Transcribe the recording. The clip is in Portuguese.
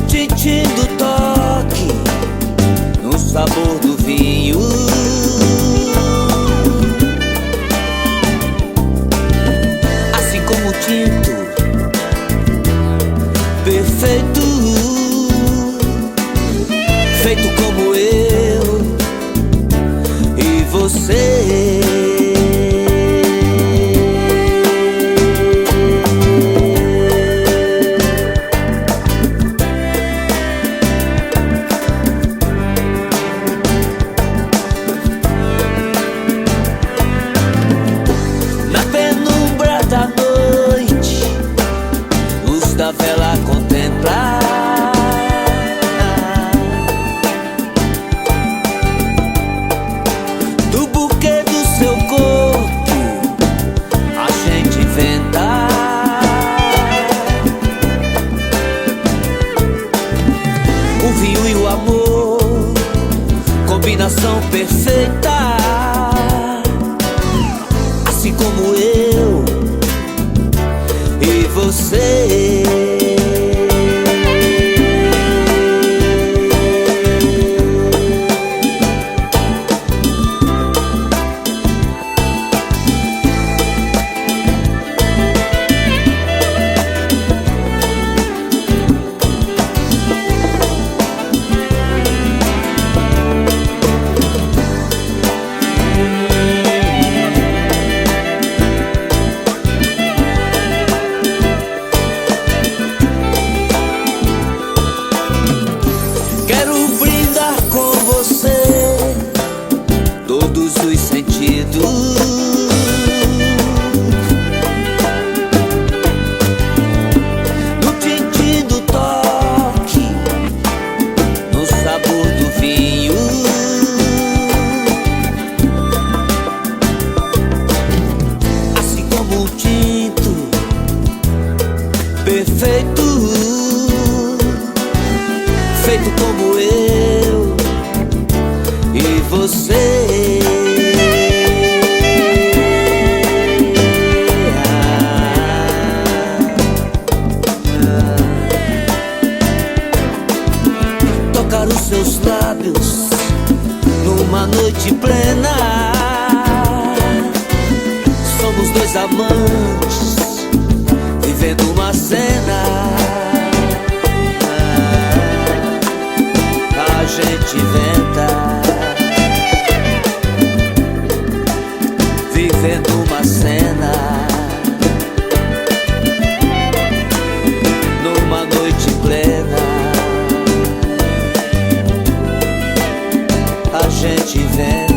tintim do toque, no sabor do vinho. Assim como o tinto perfeito, feito como eu e você. Da vela contemplar do buquê do seu corpo a gente inventar o vinho e o amor, combinação perfeita. Assim como eu e você. Todos os sentidos, no tintim do toque, no sabor do vinho. Assim como o tinto perfeito, feito como eu e você. Tocar os seus lábios numa noite plena. Somos dois amantes vivendo uma cena. A gente inventa, vivendo uma cena, numa noite plena. A gente inventa.